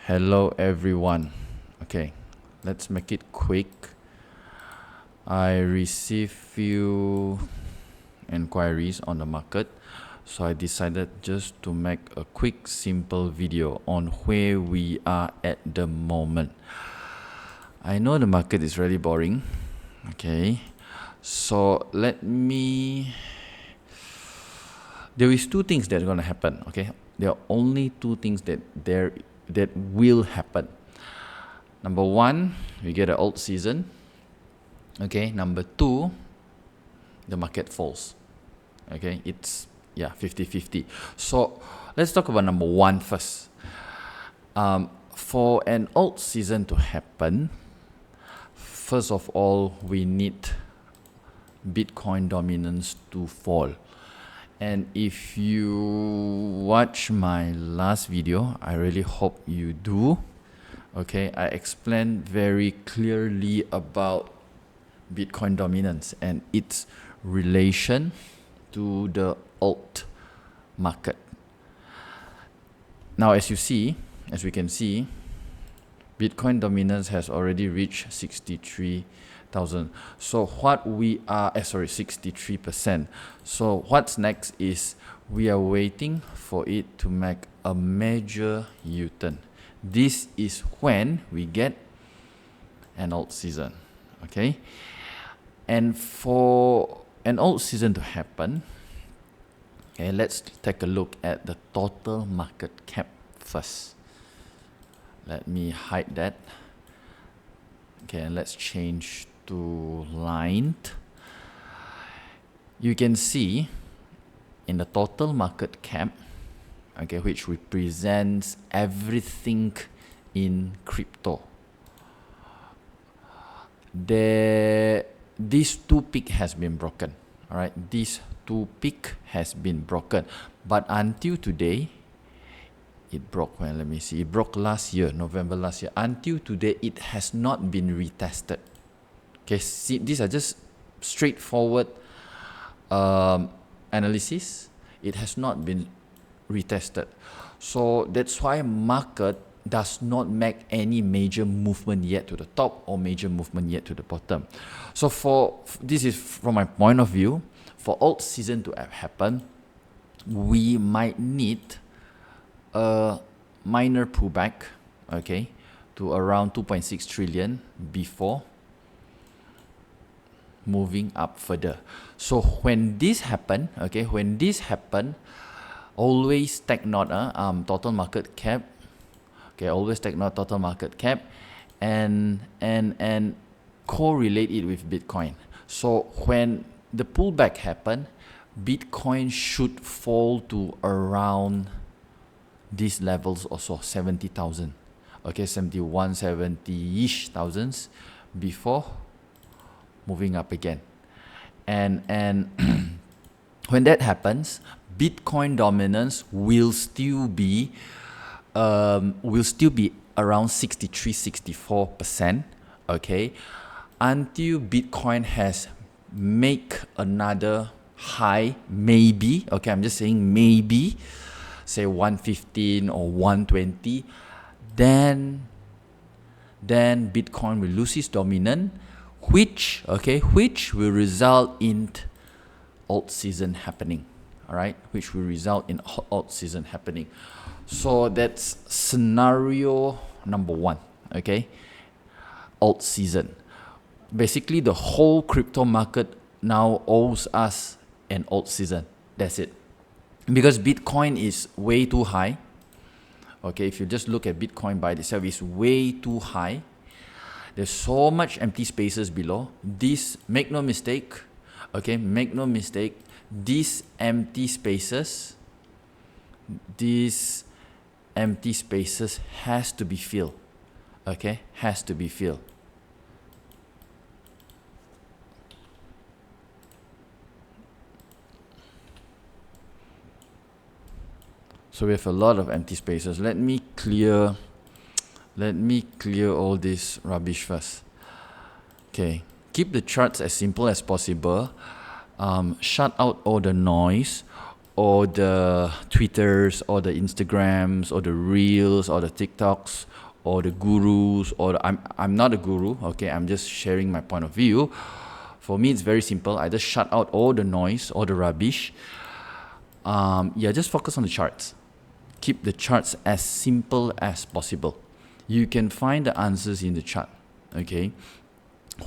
Hello everyone. Okay, let's make it quick. I received few inquiries on the market, so I decided just to make a quick simple video on where we are at the moment. I know the market is really boring. Okay, so there is two things that are going to happen. Okay, there are only two things that will happen. Number one, we get an ALT SZN. Okay, number two, the market falls. Okay, it's 50-50. So let's talk about number one first. For an ALT SZN to happen, first of all, we need Bitcoin dominance to fall. And if you watch my last video, I really hope you do. Okay, I explained very clearly about Bitcoin dominance and its relation to the alt market. Now, as we can see, Bitcoin dominance has already reached 63,000. So what we are, 63%. So what's next is we are waiting for it to make a major U-turn. This is when we get an ALT SZN. Okay, and for an ALT SZN to happen, okay, let's take a look at the total market cap first. Let me hide that. Okay, and let's change to lined. You can see in the total market cap, okay, which represents everything in crypto, this two peak has been broken. All right, this two peak has been broken, but until today, it broke. Well, let me see. It broke last year, November last year. Until today, it has not been retested. Okay, see, these are just straightforward analysis. It has not been retested. So that's why market does not make any major movement yet to the top or major movement yet to the bottom. So this is from my point of view, for ALT SZN to happen, we might need a minor pullback, okay, to around 2.6 trillion before moving up further. So when this happen, okay, always take note total market cap. Okay, always take note total market cap and correlate it with Bitcoin. So when the pullback happen, Bitcoin should fall to around these levels also, 70,000. Okay, 71, 70-ish thousands before moving up again. And when that happens, Bitcoin dominance will still be around 63-64%, okay, until Bitcoin has make another high, maybe, okay, I'm just saying maybe, say 115 or 120, then Bitcoin will lose its dominance, which will result in ALT SZN happening. All right, which will result in ALT SZN happening. So that's scenario number one. Okay, ALT SZN. Basically, the whole crypto market now owes us an ALT SZN. That's it. Because Bitcoin is way too high. Okay, if you just look at Bitcoin by itself, it's way too high. There's so much empty spaces below. Make no mistake. Okay, make no mistake. These empty spaces has to be filled. Okay, has to be filled. So we have a lot of empty spaces. Let me clear all this rubbish first. Okay, keep the charts as simple as possible. Shut out all the noise. or the Twitters or the Instagrams or the Reels or the TikToks or the gurus or I'm not a guru, okay, I'm just sharing my point of view. For me, it's very simple. I just shut out all the noise, all the rubbish. Yeah, just focus on the charts. Keep the charts as simple as possible. You can find the answers in the chart, okay?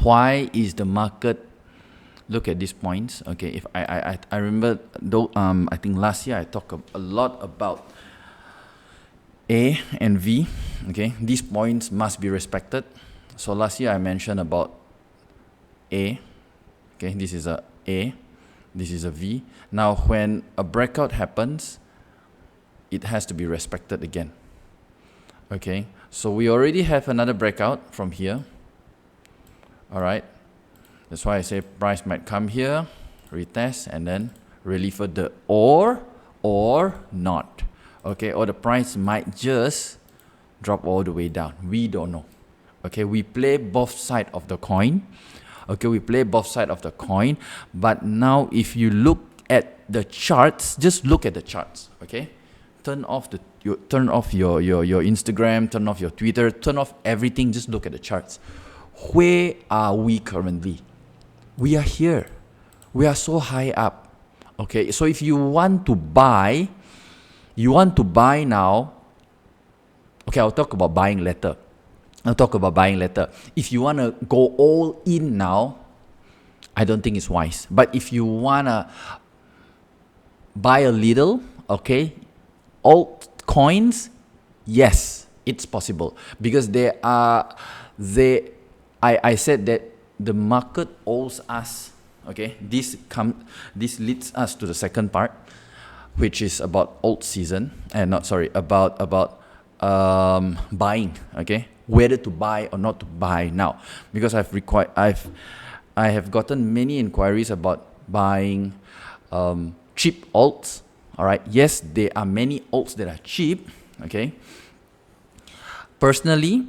Why is the market, look at these points, okay? If I remember, though, I think last year I talked a lot about A and V, okay? These points must be respected. So last year I mentioned about A, okay? This is a A, this is a V. Now when a breakout happens, it has to be respected again, okay? So we already have another breakout from here, all right? That's why I say price might come here, retest, and then really further, or not, okay? Or the price might just drop all the way down. We don't know, okay? We play both sides of the coin, okay? We play both sides of the coin. But now if you look at the charts, just look at the charts, okay? Turn off your Instagram, turn off your Twitter, turn off everything, just look at the charts. Where are we currently? We are here. We are so high up. Okay, so if you want to buy now. Okay, I'll talk about buying later. If you want to go all in now, I don't think it's wise. But if you want to buy a little, okay, altcoins, yes, it's possible. Because I said that the market owes us, okay, this leads us to the second part, which is about ALT SZN, about buying, okay, whether to buy or not to buy now. Because I have gotten many inquiries about buying cheap alts. All right, yes, there are many alts that are cheap, okay. Personally,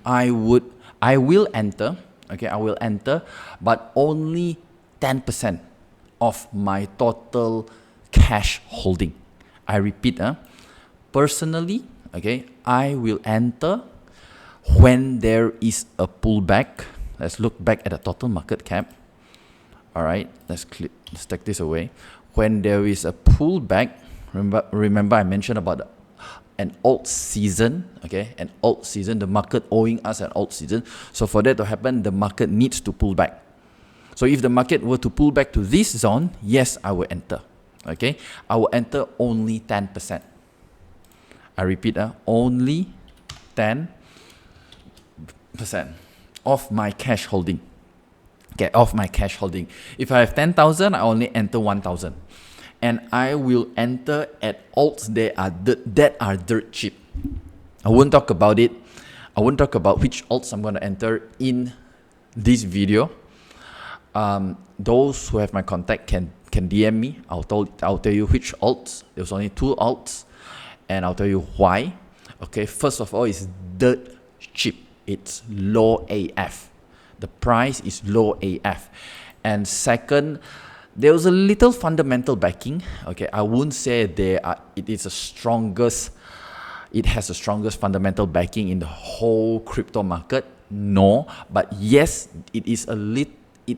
I will enter, okay, but only 10% of my total cash holding. I repeat, personally, okay, I will enter when there is a pullback. Let's look back at the total market cap. All right, let's take this away. When there is a pullback, remember I mentioned about an ALT SZN, okay, an ALT SZN, the market owing us an ALT SZN. So for that to happen, the market needs to pull back. So if the market were to pull back to this zone, yes, I will enter, okay. I will enter only 10%. I repeat, only 10% of my cash holding. Okay, of my cash holding. If I have 10,000, I only enter 1,000. And I will enter at alts that are dirt cheap. I won't talk about it. I won't talk about which alts I'm going to enter in this video. Those who have my contact can DM me. I'll tell you which alts. There's only 2 alts, and I'll tell you why. Okay, first of all, it's dirt cheap. It's low AF. The price is low AF. And second, there was a little fundamental backing. Okay, I wouldn't say it has the strongest fundamental backing in the whole crypto market. No, but yes, it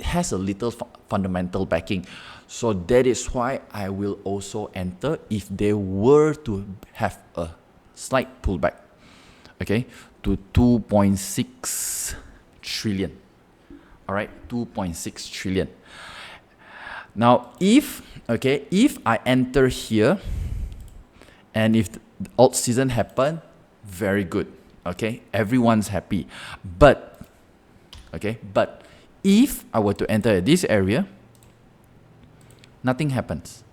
has a little fundamental backing. So that is why I will also enter if they were to have a slight pullback, okay, to 2.6 trillion. All right, 2.6 trillion. Now, if I enter here, and if the ALT SZN happen, very good. Okay, everyone's happy. But if I were to enter this area, nothing happens.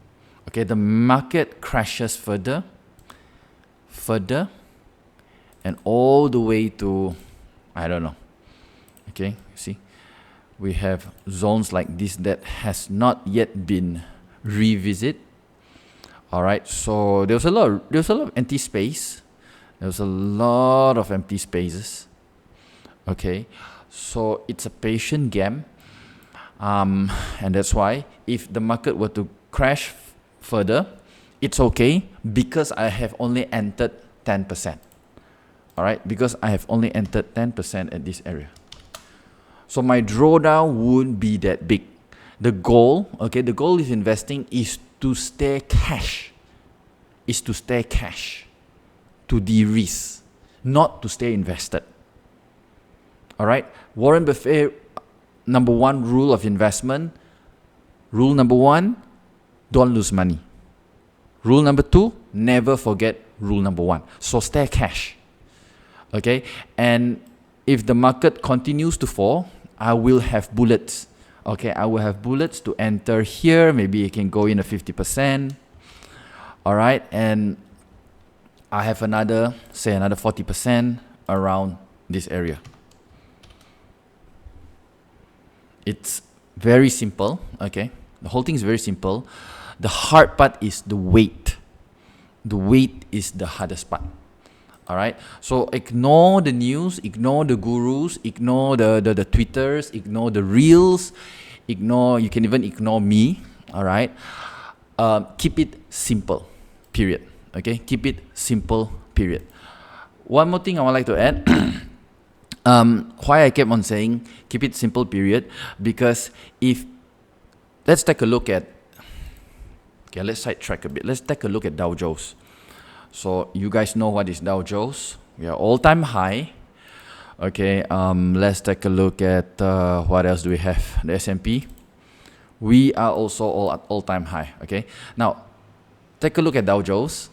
Okay, the market crashes further, and all the way to, I don't know. Okay, see, we have zones like this that has not yet been revisited. All right, so there's a lot of empty space. There's a lot of empty spaces. Okay, so it's a patient game, and that's why if the market were to crash further, it's okay because I have only entered 10%. All right, because I have only entered 10% at this area. So my drawdown wouldn't be that big. The goal, okay, the goal is investing is to stay cash. To de-risk, not to stay invested. All right, Warren Buffett, number one rule of investment, rule number one, don't lose money. Rule number two, never forget rule number one. So stay cash. Okay, and if the market continues to fall, I will have bullets. Okay, I will have bullets to enter here. Maybe it can go in a 50%. All right, and I have another 40% around this area. It's very simple. Okay, the whole thing is very simple. The hard part is the weight. The weight is the hardest part. All right, so ignore the news, ignore the gurus, ignore the Twitters, ignore the reels, you can even ignore me. All right, keep it simple, period. Okay, keep it simple, period. One more thing I would like to add. Why I kept on saying keep it simple, period, because let's take a look at, okay, let's sidetrack a bit. Let's take a look at Dow Jones. So you guys know what is Dow Jones. We are all-time high. Okay, let's take a look at what else do we have? The S&P. We are also all-time high. Okay, now take a look at Dow Jones.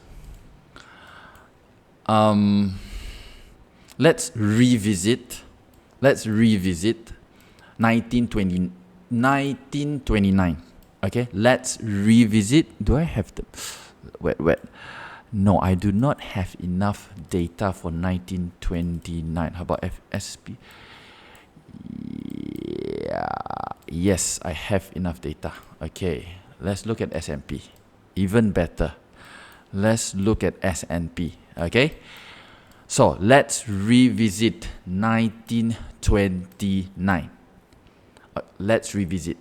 Let's revisit 1929. Okay, let's revisit. Do I have the wait? No, I do not have enough data for 1929. How about FSP? Yeah, yes, I have enough data. Okay, let's look at S&P. Even better, let's look at S&P. Okay, so let's revisit 1929. Let's revisit.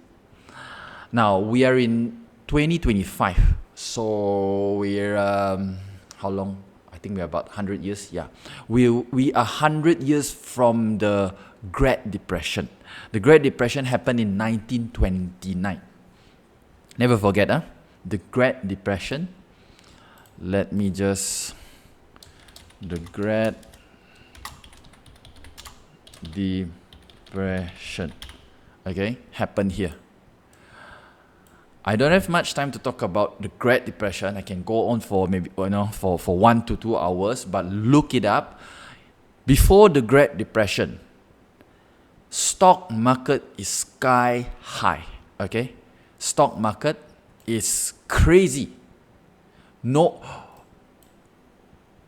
Now we are in 2025. So we're how long? I think we're about 100 years. Yeah, we are 100 years from the Great Depression. The Great Depression happened in 1929. Never forget, the Great Depression. Let me just the Great Depression. Okay, happened here. I don't have much time to talk about the Great Depression. I can go on for maybe for 1 to 2 hours, but look it up. Before the Great Depression, stock market is sky high. Okay, stock market is crazy. No,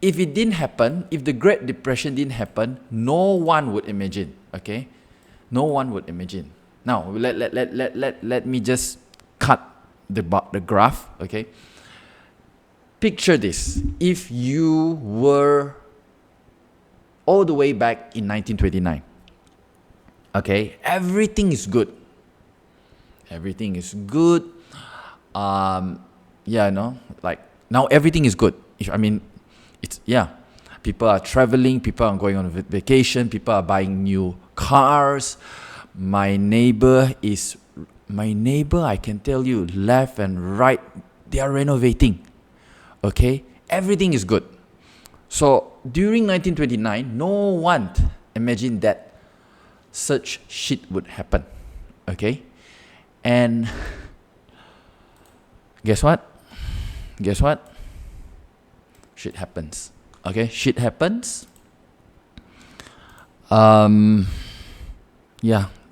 if it didn't happen, if the Great Depression didn't happen, no one would imagine. Okay, no one would imagine. Now let me just cut the graph. Okay, picture this. If you were all the way back in 1929, okay, everything is good. Everything is good. Yeah, like now everything is good. People are traveling, people are going on vacation, people are buying new cars. My neighbor, I can tell you, left and right, they are renovating. Okay, everything is good. So during 1929, no one imagined that such shit would happen. Okay, and guess what? Shit happens. Okay, shit happens.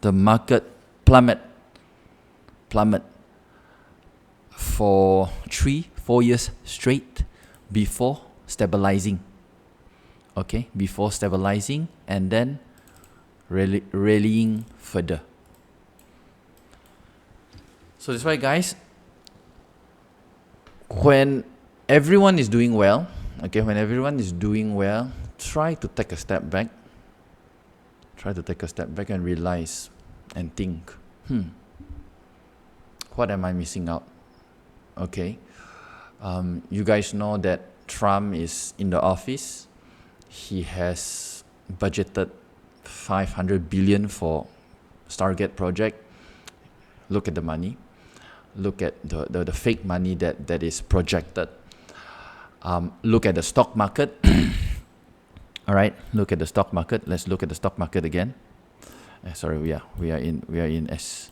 The market plummet for 3-4 years straight before stabilizing. Okay, before stabilizing and then rallying further. So that's why, guys, when everyone is doing well, try to take a step back. Try to take a step back and realize and think, what am I missing out? Okay, you guys know that Trump is in the office. He has budgeted 500 billion for Stargate project. Look at the money. Look at the fake money that is projected. Look at the stock market. All right, look at the stock market. Let's look at the stock market again. Sorry, we are in S.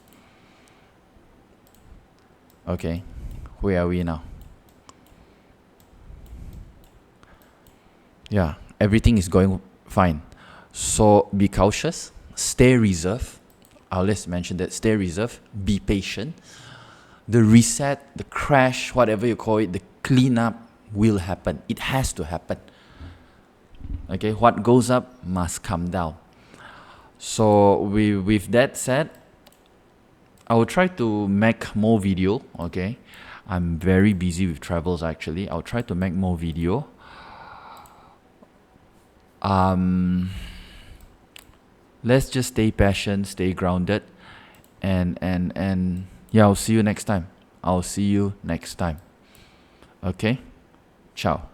Okay, where are we now? Yeah, everything is going fine. So be cautious, stay reserved. I'll let's mention that, stay reserved, be patient. The reset, the crash, whatever you call it, the cleanup will happen. It has to happen. Okay, what goes up must come down. So with that said, I will try to make more video. Okay, I'm very busy with travels actually. I'll try to make more video. Let's just stay patient, stay grounded, and yeah, I'll see you next time. Okay, ciao.